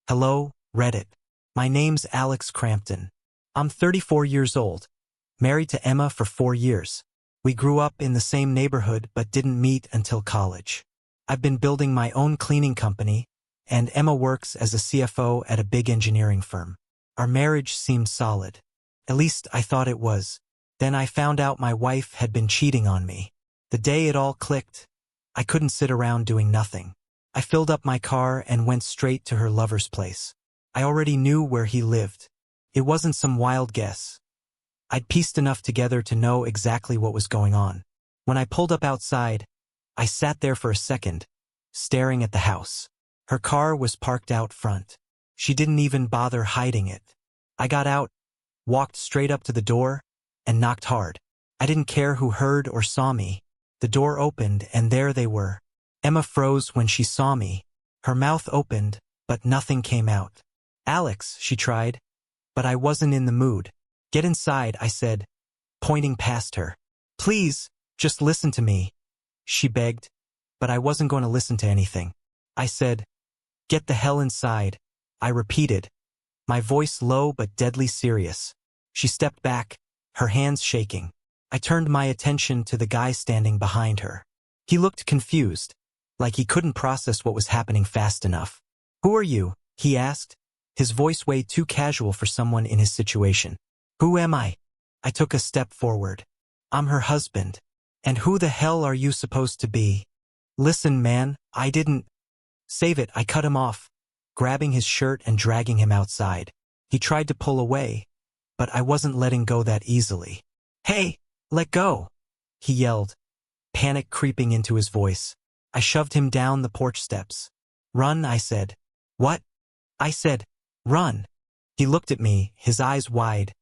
Hello, Reddit. My name's Alex Crampton. I'm 34 years old, married to Emma for 4 years. We grew up in the same neighborhood but didn't meet until college. I've been building my own cleaning company, and Emma works as a CFO at a big engineering firm. Our marriage seemed solid. At least I thought it was. Then I found out my wife had been cheating on me. The day it all clicked, I couldn't sit around doing nothing. I filled up my car and went straight to her lover's place. I already knew where he lived. It wasn't some wild guess. I'd pieced enough together to know exactly what was going on. When I pulled up outside, I sat there for a second, staring at the house. Her car was parked out front. She didn't even bother hiding it. I got out, walked straight up to the door, and knocked hard. I didn't care who heard or saw me. The door opened, and there they were. Emma froze when she saw me. Her mouth opened, but nothing came out. "Alex," she tried, but I wasn't in the mood. "Get inside," I said, pointing past her. "Please, just listen to me," she begged, but I wasn't going to listen to anything. I said, "Get the hell inside," I repeated, my voice low but deadly serious. She stepped back, her hands shaking. I turned my attention to the guy standing behind her. He looked confused, like he couldn't process what was happening fast enough. "Who are you?" he asked, his voice way too casual for someone in his situation. "Who am I?" I took a step forward. "I'm her husband." "And who the hell are you supposed to be?" "Listen, man, I didn't—" "Save it," I cut him off, grabbing his shirt and dragging him outside. He tried to pull away, but I wasn't letting go that easily. "Hey, let go!" he yelled, panic creeping into his voice. I shoved him down the porch steps. "Run," I said. "What?" I said, "Run." He looked at me, his eyes wide,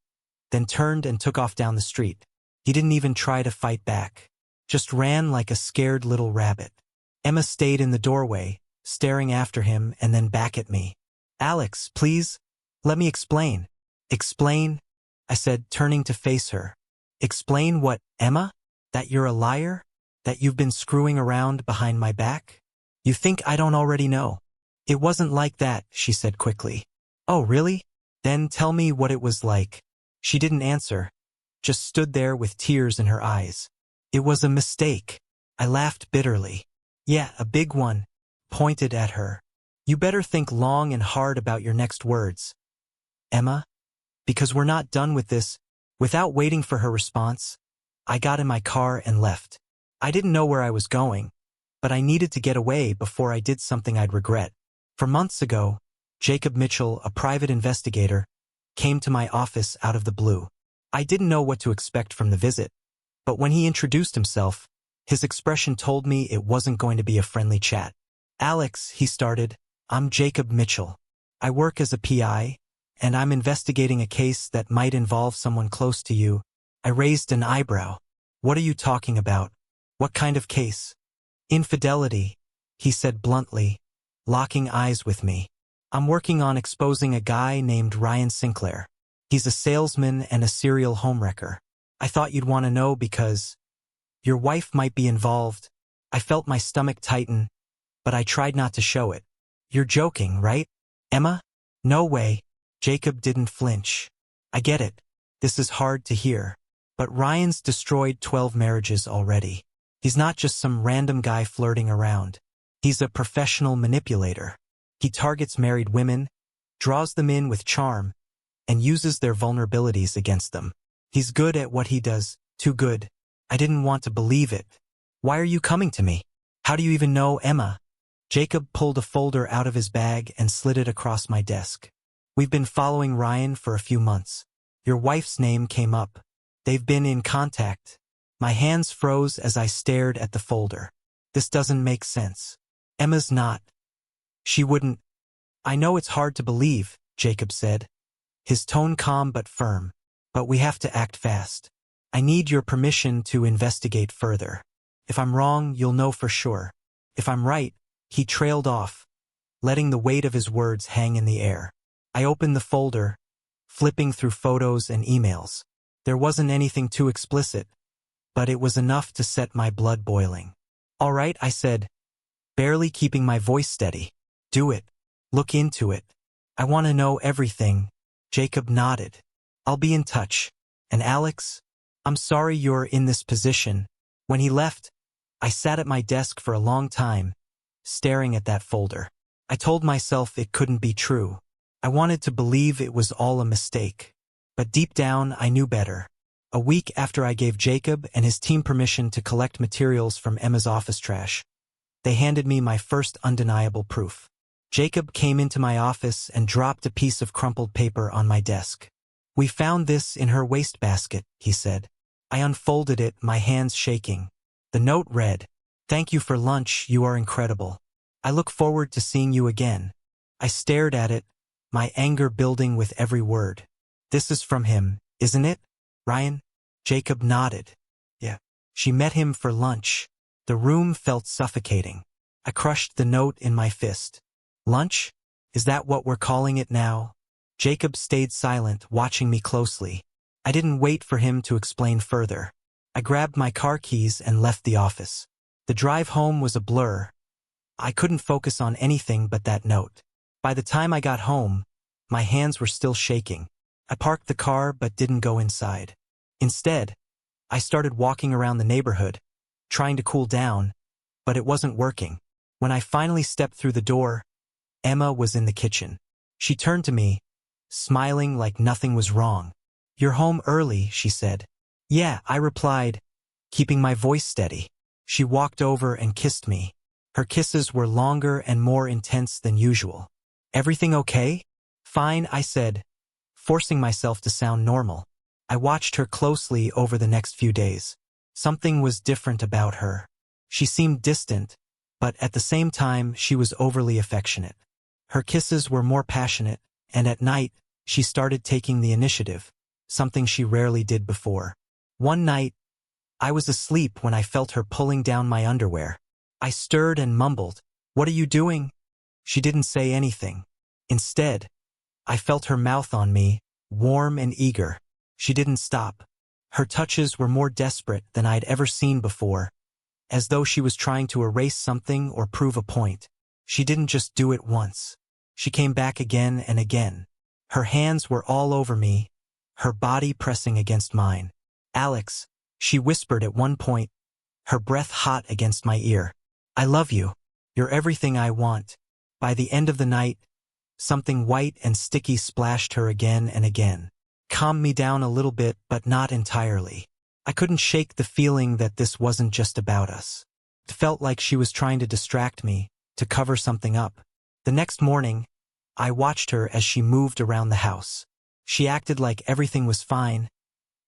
then turned and took off down the street. He didn't even try to fight back, just ran like a scared little rabbit. Emma stayed in the doorway, staring after him and then back at me. "Alex, please, let me explain." "Explain?" I said, turning to face her. "Explain what, Emma? That you're a liar? That you've been screwing around behind my back? You think I don't already know?" "It wasn't like that," she said quickly. "Oh, really? Then tell me what it was like." She didn't answer, just stood there with tears in her eyes. "It was a mistake." I laughed bitterly. "Yeah, a big one," pointed at her. "You better think long and hard about your next words, Emma, because we're not done with this." Without waiting for her response, I got in my car and left. I didn't know where I was going, but I needed to get away before I did something I'd regret. For months ago, Jacob Mitchell, a private investigator, came to my office out of the blue. I didn't know what to expect from the visit, but when he introduced himself, his expression told me it wasn't going to be a friendly chat. "Alex," he started, "I'm Jacob Mitchell. I work as a PI, and I'm investigating a case that might involve someone close to you." I raised an eyebrow. "What are you talking about? What kind of case?" "Infidelity," he said bluntly, locking eyes with me. "I'm working on exposing a guy named Ryan Sinclair. He's a salesman and a serial homewrecker. I thought you'd want to know because your wife might be involved." I felt my stomach tighten, but I tried not to show it. "You're joking, right, Emma?" "No way." Jacob didn't flinch. "I get it. This is hard to hear. But Ryan's destroyed 12 marriages already. He's not just some random guy flirting around. He's a professional manipulator. He targets married women, draws them in with charm, and uses their vulnerabilities against them. He's good at what he does, too good. I didn't want to believe it. "Why are you coming to me? How do you even know Emma?" Jacob pulled a folder out of his bag and slid it across my desk. "We've been following Ryan for a few months. Your wife's name came up. They've been in contact." My hands froze as I stared at the folder. "This doesn't make sense. Emma's not. She wouldn't." "I know it's hard to believe," Jacob said, his tone calm but firm, "but we have to act fast. I need your permission to investigate further. If I'm wrong, you'll know for sure. If I'm right." He trailed off, letting the weight of his words hang in the air. I opened the folder, flipping through photos and emails. There wasn't anything too explicit, but it was enough to set my blood boiling. "All right," I said, barely keeping my voice steady. "Do it. Look into it. I want to know everything. Jacob nodded. I'll be in touch. And Alex, I'm sorry you're in this position. When he left, I sat at my desk for a long time, staring at that folder. I told myself it couldn't be true. I wanted to believe it was all a mistake. But deep down, I knew better. A week after I gave Jacob and his team permission to collect materials from Emma's office trash, they handed me my first undeniable proof. Jacob came into my office and dropped a piece of crumpled paper on my desk. We found this in her wastebasket, he said. I unfolded it, my hands shaking. The note read, "Thank you for lunch, you are incredible. I look forward to seeing you again." I stared at it, my anger building with every word. This is from him, isn't it, Ryan? Jacob nodded. Yeah. She met him for lunch. The room felt suffocating. I crushed the note in my fist. Lunch? Is that what we're calling it now? Jacob stayed silent, watching me closely. I didn't wait for him to explain further. I grabbed my car keys and left the office. The drive home was a blur. I couldn't focus on anything but that note. By the time I got home, my hands were still shaking. I parked the car but didn't go inside. Instead, I started walking around the neighborhood, trying to cool down, but it wasn't working. When I finally stepped through the door, Emma was in the kitchen. She turned to me, smiling like nothing was wrong. "You're home early," she said. "Yeah," I replied, keeping my voice steady. She walked over and kissed me. Her kisses were longer and more intense than usual. "Everything okay?" "Fine," I said, forcing myself to sound normal. I watched her closely over the next few days. Something was different about her. She seemed distant, but at the same time she was overly affectionate. Her kisses were more passionate, and at night, she started taking the initiative, something she rarely did before. One night, I was asleep when I felt her pulling down my underwear. I stirred and mumbled, "What are you doing?" She didn't say anything. Instead, I felt her mouth on me, warm and eager. She didn't stop. Her touches were more desperate than I'd ever seen before, as though she was trying to erase something or prove a point. She didn't just do it once. She came back again and again. Her hands were all over me, her body pressing against mine. "Alex," she whispered at one point, her breath hot against my ear. "I love you. You're everything I want." By the end of the night, something white and sticky splashed her again and again. Calmed me down a little bit, but not entirely. I couldn't shake the feeling that this wasn't just about us. It felt like she was trying to distract me, to cover something up. The next morning, I watched her as she moved around the house. She acted like everything was fine,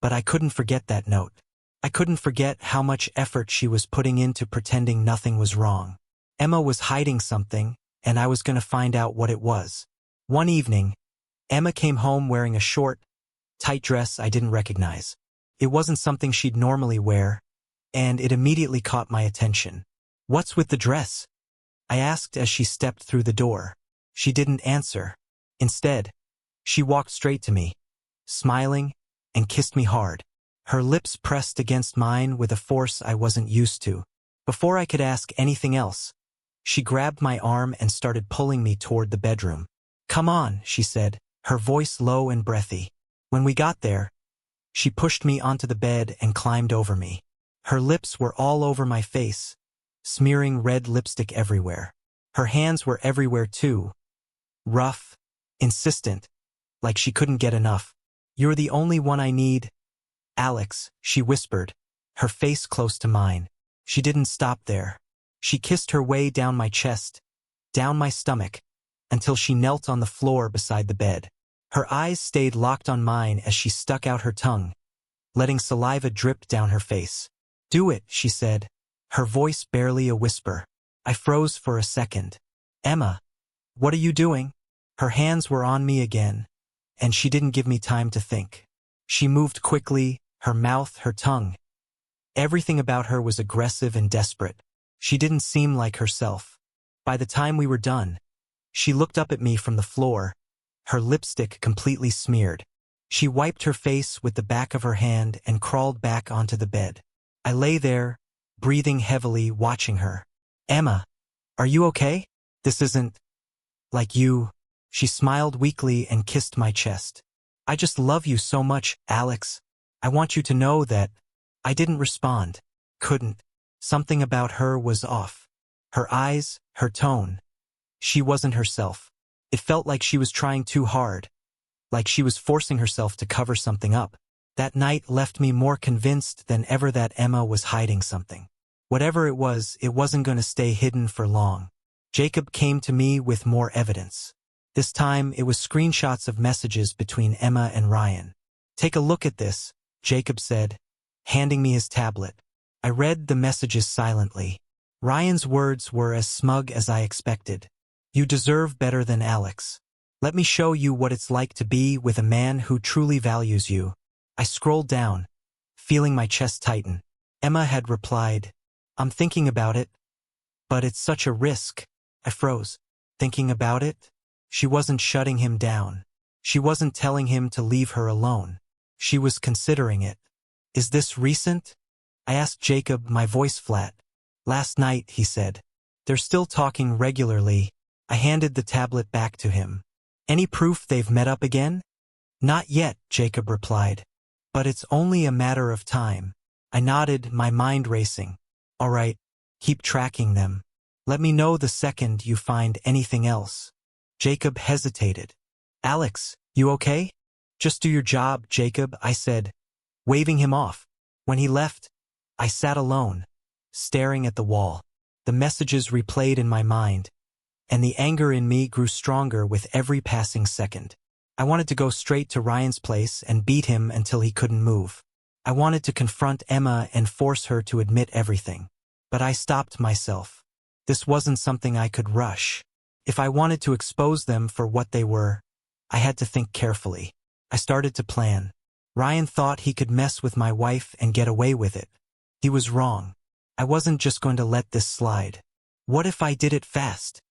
but I couldn't forget that note. I couldn't forget how much effort she was putting into pretending nothing was wrong. Emma was hiding something, and I was going to find out what it was. One evening, Emma came home wearing a short, tight dress I didn't recognize. It wasn't something she'd normally wear, and it immediately caught my attention. "What's with the dress?" I asked as she stepped through the door. She didn't answer. Instead, she walked straight to me, smiling, and kissed me hard. Her lips pressed against mine with a force I wasn't used to. Before I could ask anything else, she grabbed my arm and started pulling me toward the bedroom. "Come on," she said, her voice low and breathy. When we got there, she pushed me onto the bed and climbed over me. Her lips were all over my face, smearing red lipstick everywhere. Her hands were everywhere too, rough, insistent, like she couldn't get enough. "You're the only one I need, Alex," she whispered, her face close to mine. She didn't stop there. She kissed her way down my chest, down my stomach, until she knelt on the floor beside the bed. Her eyes stayed locked on mine as she stuck out her tongue, letting saliva drip down her face. "Do it," she said, her voice barely a whisper. I froze for a second. "Emma, what are you doing?" Her hands were on me again, and she didn't give me time to think. She moved quickly, her mouth, her tongue. Everything about her was aggressive and desperate. She didn't seem like herself. By the time we were done, she looked up at me from the floor, her lipstick completely smeared. She wiped her face with the back of her hand and crawled back onto the bed. I lay there, breathing heavily, watching her. "Emma, are you okay? This isn't like you," She smiled weakly and kissed my chest. I just love you so much, Alex. I want you to know that. I didn't respond. Couldn't. Something about her was off. Her eyes, her tone. She wasn't herself. It felt like she was trying too hard, like she was forcing herself to cover something up. That night left me more convinced than ever that Emma was hiding something. Whatever it wasn't going to stay hidden for long. Jacob came to me with more evidence. This time it was screenshots of messages between Emma and Ryan. Take a look at this, Jacob said, handing me his tablet. I read the messages silently. Ryan's words were as smug as I expected. You deserve better than Alex. Let me show you what it's like to be with a man who truly values you. I scrolled down, feeling my chest tighten. Emma had replied, I'm thinking about it, but it's such a risk. I froze. Thinking about it? She wasn't shutting him down. She wasn't telling him to leave her alone. She was considering it. Is this recent? I asked Jacob, my voice flat. Last night, he said. They're still talking regularly. I handed the tablet back to him. Any proof they've met up again? Not yet, Jacob replied. But it's only a matter of time. I nodded, my mind racing. All right, keep tracking them. Let me know the second you find anything else. Jacob hesitated. Alex, you okay? Just do your job, Jacob, I said, waving him off. When he left, I sat alone, staring at the wall. The messages replayed in my mind, and the anger in me grew stronger with every passing second. I wanted to go straight to Ryan's place and beat him until he couldn't move. I wanted to confront Emma and force her to admit everything. But I stopped myself. This wasn't something I could rush. If I wanted to expose them for what they were, I had to think carefully. I started to plan. Ryan thought he could mess with my wife and get away with it. He was wrong. I wasn't just going to let this slide. What if I did it fast?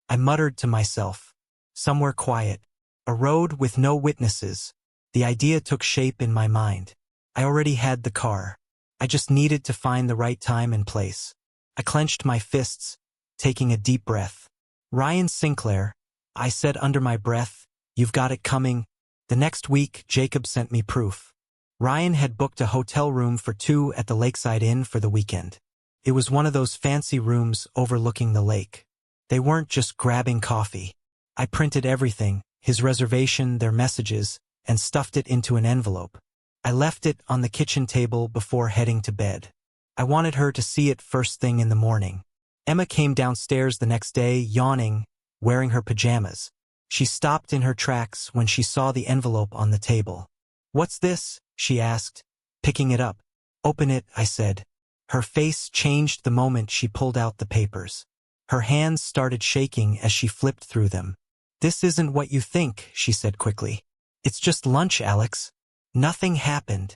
I muttered to myself. Somewhere quiet. A road with no witnesses. The idea took shape in my mind. I already had the car. I just needed to find the right time and place. I clenched my fists, taking a deep breath. Ryan Sinclair, I said under my breath, you've got it coming. The next week, Jacob sent me proof. Ryan had booked a hotel room for 2 at the Lakeside Inn for the weekend. It was one of those fancy rooms overlooking the lake. They weren't just grabbing coffee. I printed everything, his reservation, their messages, and stuffed it into an envelope. I left it on the kitchen table before heading to bed. I wanted her to see it first thing in the morning. Emma came downstairs the next day, yawning, wearing her pajamas. She stopped in her tracks when she saw the envelope on the table. What's this? She asked, picking it up. Open it, I said. Her face changed the moment she pulled out the papers. Her hands started shaking as she flipped through them. This isn't what you think, she said quickly. It's just lunch, Alex. Nothing happened.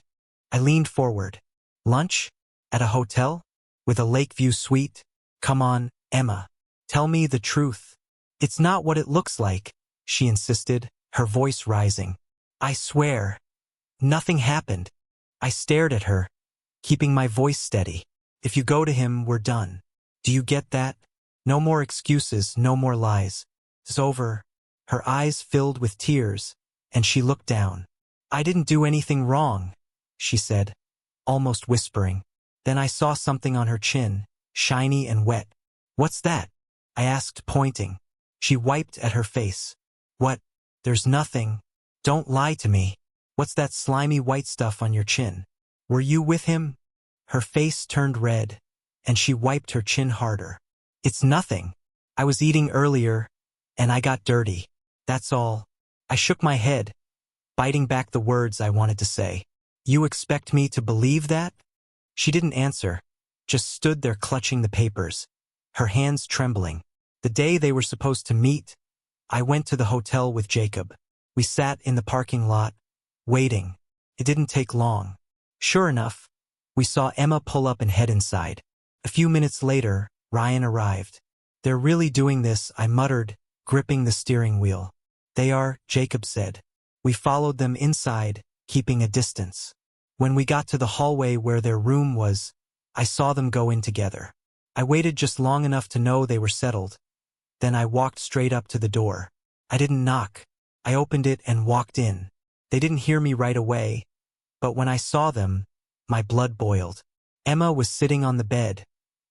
I leaned forward. Lunch? At a hotel? With a Lakeview suite? Come on, Emma. Tell me the truth. It's not what it looks like, she insisted, her voice rising. I swear. Nothing happened. I stared at her, keeping my voice steady. If you go to him, we're done. Do you get that? No more excuses, no more lies. It's over. Her eyes filled with tears, and she looked down. I didn't do anything wrong, she said, almost whispering. Then I saw something on her chin, shiny and wet. What's that? I asked, pointing. She wiped at her face. What? There's nothing. Don't lie to me. What's that slimy white stuff on your chin? Were you with him? Her face turned red, and she wiped her chin harder. It's nothing. I was eating earlier, and I got dirty. That's all. I shook my head, biting back the words I wanted to say. You expect me to believe that? She didn't answer, just stood there clutching the papers, her hands trembling. The day they were supposed to meet, I went to the hotel with Jacob. We sat in the parking lot, waiting. It didn't take long. Sure enough, we saw Emma pull up and head inside. A few minutes later, Ryan arrived. They're really doing this, I muttered, gripping the steering wheel. They are, Jacob said. We followed them inside, keeping a distance. When we got to the hallway where their room was, I saw them go in together. I waited just long enough to know they were settled. Then I walked straight up to the door. I didn't knock. I opened it and walked in. They didn't hear me right away, but when I saw them, my blood boiled. Emma was sitting on the bed,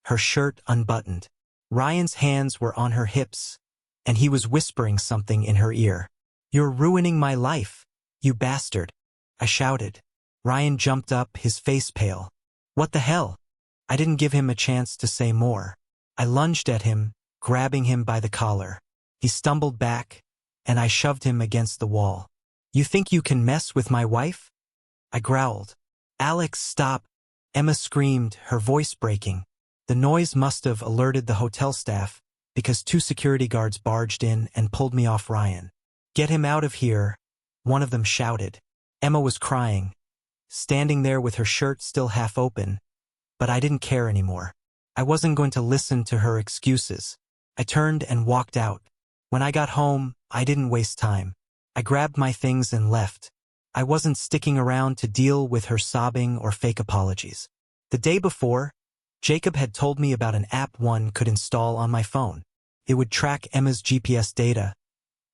her shirt unbuttoned. Ryan's hands were on her hips, and he was whispering something in her ear. "You're ruining my life, you bastard," I shouted. Ryan jumped up, his face pale. "What the hell?" I didn't give him a chance to say more. I lunged at him, grabbing him by the collar. He stumbled back, and I shoved him against the wall. "You think you can mess with my wife?" I growled. "Alex, stop!" Emma screamed, her voice breaking. The noise must have alerted the hotel staff, because 2 security guards barged in and pulled me off Ryan. "Get him out of here," one of them shouted. Emma was crying, standing there with her shirt still half open, but I didn't care anymore. I wasn't going to listen to her excuses. I turned and walked out. When I got home, I didn't waste time. I grabbed my things and left. I wasn't sticking around to deal with her sobbing or fake apologies. The day before, Jacob had told me about an app one could install on my phone. It would track Emma's GPS data,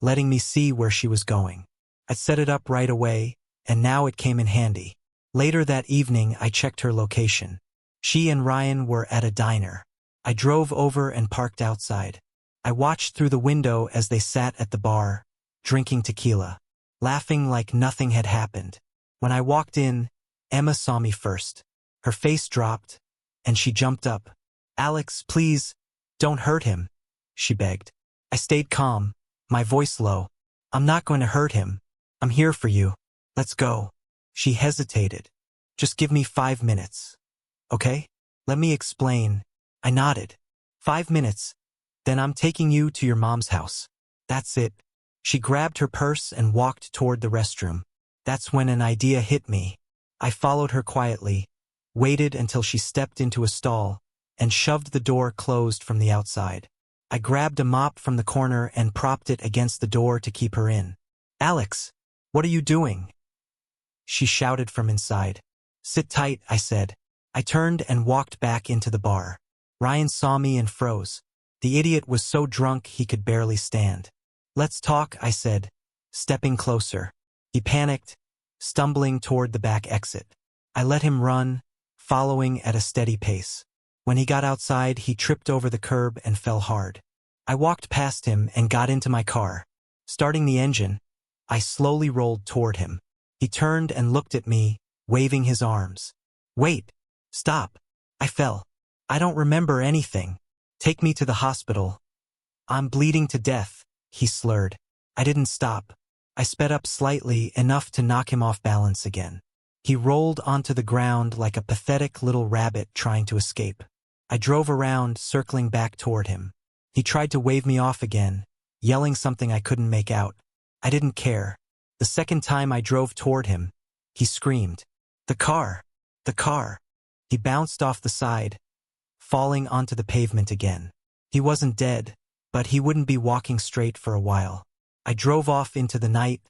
letting me see where she was going. I set it up right away, and now it came in handy. Later that evening, I checked her location. She and Ryan were at a diner. I drove over and parked outside. I watched through the window as they sat at the bar, drinking tequila, laughing like nothing had happened. When I walked in, Emma saw me first. Her face dropped, and she jumped up. "Alex, please, don't hurt him," she begged. I stayed calm, my voice low. "I'm not going to hurt him. I'm here for you. Let's go." She hesitated. "Just give me 5 minutes. Okay? Let me explain." I nodded. 5 minutes. Then I'm taking you to your mom's house. That's it. She grabbed her purse and walked toward the restroom. That's when an idea hit me. I followed her quietly, waited until she stepped into a stall, and shoved the door closed from the outside. I grabbed a mop from the corner and propped it against the door to keep her in. "Alex, what are you doing?" she shouted from inside. "Sit tight," I said. I turned and walked back into the bar. Ryan saw me and froze. The idiot was so drunk he could barely stand. "Let's talk," I said, stepping closer. He panicked, stumbling toward the back exit. I let him run, following at a steady pace. When he got outside, he tripped over the curb and fell hard. I walked past him and got into my car. Starting the engine, I slowly rolled toward him. He turned and looked at me, waving his arms. "Wait, stop." I fell. "I don't remember anything. Take me to the hospital." "I'm bleeding to death," he slurred. I didn't stop. I sped up slightly, enough to knock him off balance again. He rolled onto the ground like a pathetic little rabbit trying to escape. I drove around, circling back toward him. He tried to wave me off again, yelling something I couldn't make out. I didn't care. The second time I drove toward him, he screamed, "The car! The car!" He bounced off the side, falling onto the pavement again. He wasn't dead, but he wouldn't be walking straight for a while. I drove off into the night,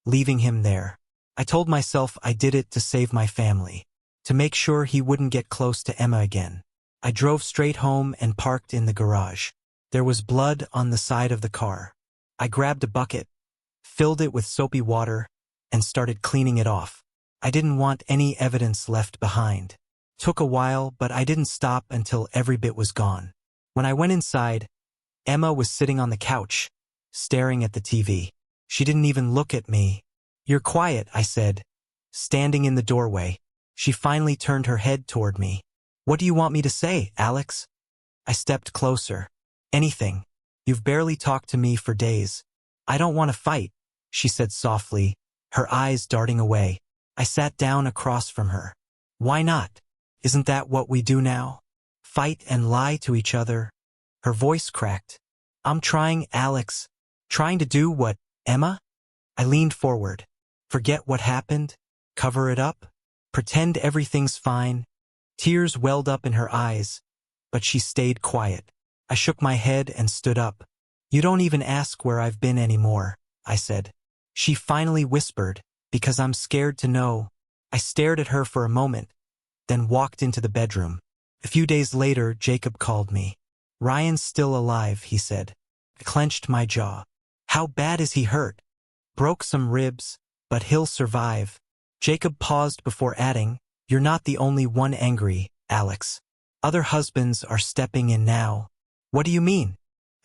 leaving him there. I told myself I did it to save my family, to make sure he wouldn't get close to Emma again. I drove straight home and parked in the garage. There was blood on the side of the car. I grabbed a bucket, filled it with soapy water, and started cleaning it off. I didn't want any evidence left behind. Took a while, but I didn't stop until every bit was gone. When I went inside, Emma was sitting on the couch, staring at the TV. She didn't even look at me. "You're quiet," I said, standing in the doorway. She finally turned her head toward me. "What do you want me to say, Alex?" I stepped closer. "Anything. You've barely talked to me for days." "I don't want to fight," she said softly, her eyes darting away. I sat down across from her. "Why not? Isn't that what we do now? Fight and lie to each other?" Her voice cracked. "I'm trying, Alex. Trying to do what, Emma?" I leaned forward. "Forget what happened? Cover it up? Pretend everything's fine?" Tears welled up in her eyes, but she stayed quiet. I shook my head and stood up. "You don't even ask where I've been anymore," I said. She finally whispered, "Because I'm scared to know." I stared at her for a moment, then walked into the bedroom. A few days later, Jacob called me. "Ryan's still alive," he said. I clenched my jaw. How bad is he hurt? Broke some ribs, but he'll survive. Jacob paused before adding, You're not the only one angry, Alex. Other husbands are stepping in now. What do you mean?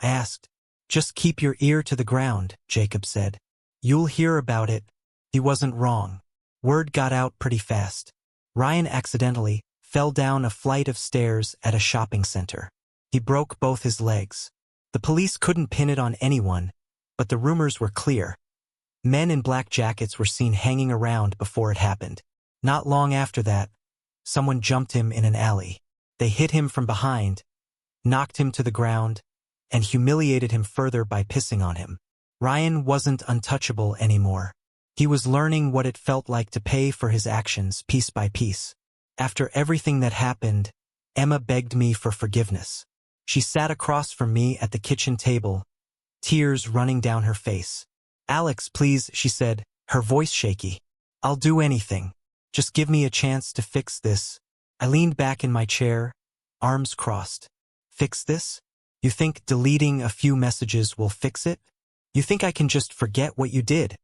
I asked. Just keep your ear to the ground, Jacob said. You'll hear about it. He wasn't wrong. Word got out pretty fast. Ryan accidentally fell down a flight of stairs at a shopping center. He broke both his legs. The police couldn't pin it on anyone, but the rumors were clear. Men in black jackets were seen hanging around before it happened. Not long after that, someone jumped him in an alley. They hit him from behind, knocked him to the ground, and humiliated him further by pissing on him. Ryan wasn't untouchable anymore. He was learning what it felt like to pay for his actions piece by piece. After everything that happened, Emma begged me for forgiveness. She sat across from me at the kitchen table, tears running down her face. Alex, please, she said, her voice shaky. I'll do anything. Just give me a chance to fix this. I leaned back in my chair, arms crossed. Fix this? You think deleting a few messages will fix it? You think I can just forget what you did?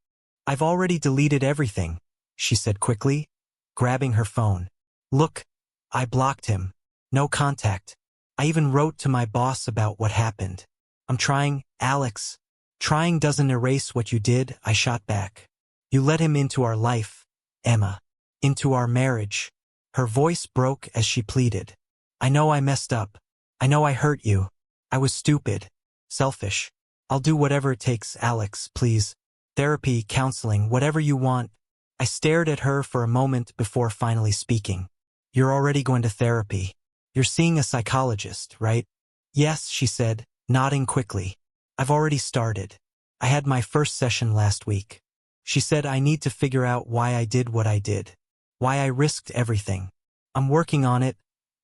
I've already deleted everything, she said quickly, grabbing her phone. Look, I blocked him. No contact. I even wrote to my boss about what happened. I'm trying, Alex. Trying doesn't erase what you did, I shot back. You let him into our life, Emma. Into our marriage. Her voice broke as she pleaded. I know I messed up. I know I hurt you. I was stupid. Selfish. I'll do whatever it takes, Alex, please. Therapy, counseling, whatever you want. I stared at her for a moment before finally speaking. You're already going to therapy. You're seeing a psychologist, right? Yes, she said, nodding quickly. I've already started. I had my first session last week. She said I need to figure out why I did what I did. Why I risked everything. I'm working on it,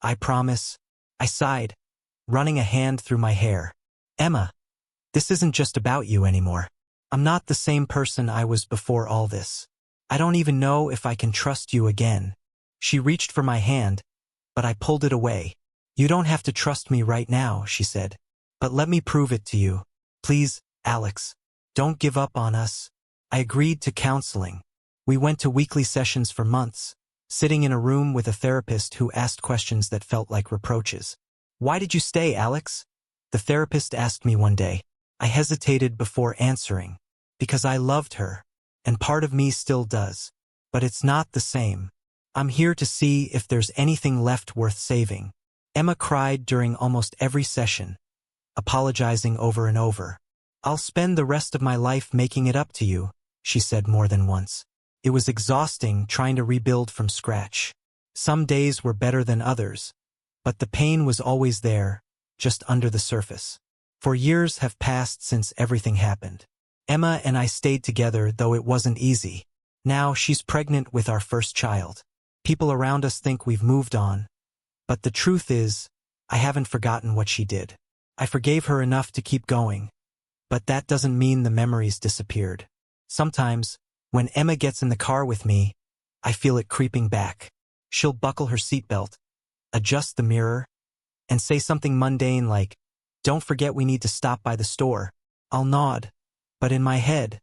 I promise. I sighed, running a hand through my hair. Emma, this isn't just about you anymore. I'm not the same person I was before all this. I don't even know if I can trust you again. She reached for my hand, but I pulled it away. You don't have to trust me right now, she said. But let me prove it to you. Please, Alex, don't give up on us. I agreed to counseling. We went to weekly sessions for months, sitting in a room with a therapist who asked questions that felt like reproaches. Why did you stay, Alex? The therapist asked me one day. I hesitated before answering. Because I loved her, and part of me still does. But it's not the same. I'm here to see if there's anything left worth saving. Emma cried during almost every session, apologizing over and over. I'll spend the rest of my life making it up to you, she said more than once. It was exhausting trying to rebuild from scratch. Some days were better than others, but the pain was always there, just under the surface. 4 years have passed since everything happened. Emma and I stayed together, though it wasn't easy. Now she's pregnant with our first child. People around us think we've moved on, but the truth is, I haven't forgotten what she did. I forgave her enough to keep going, but that doesn't mean the memories disappeared. Sometimes, when Emma gets in the car with me, I feel it creeping back. She'll buckle her seatbelt, adjust the mirror, and say something mundane like, "Don't forget we need to stop by the store." I'll nod, but in my head,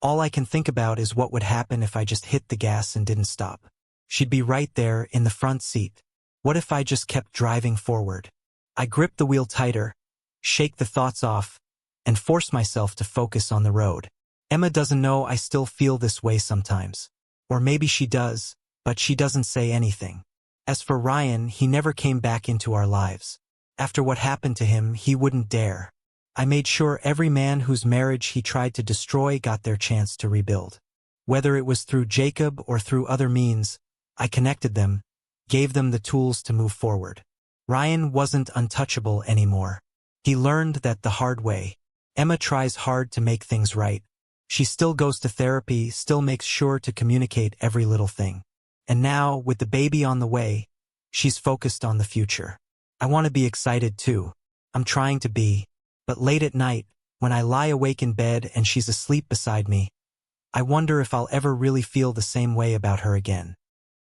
all I can think about is what would happen if I just hit the gas and didn't stop. She'd be right there in the front seat. What if I just kept driving forward? I grip the wheel tighter, shake the thoughts off, and force myself to focus on the road. Emma doesn't know I still feel this way sometimes. Or maybe she does, but she doesn't say anything. As for Ryan, he never came back into our lives. After what happened to him, he wouldn't dare. I made sure every man whose marriage he tried to destroy got their chance to rebuild. Whether it was through Jacob or through other means, I connected them, gave them the tools to move forward. Ryan wasn't untouchable anymore. He learned that the hard way. Emma tries hard to make things right. She still goes to therapy, still makes sure to communicate every little thing. And now, with the baby on the way, she's focused on the future. I want to be excited too. I'm trying to be. But late at night, when I lie awake in bed and she's asleep beside me, I wonder if I'll ever really feel the same way about her again.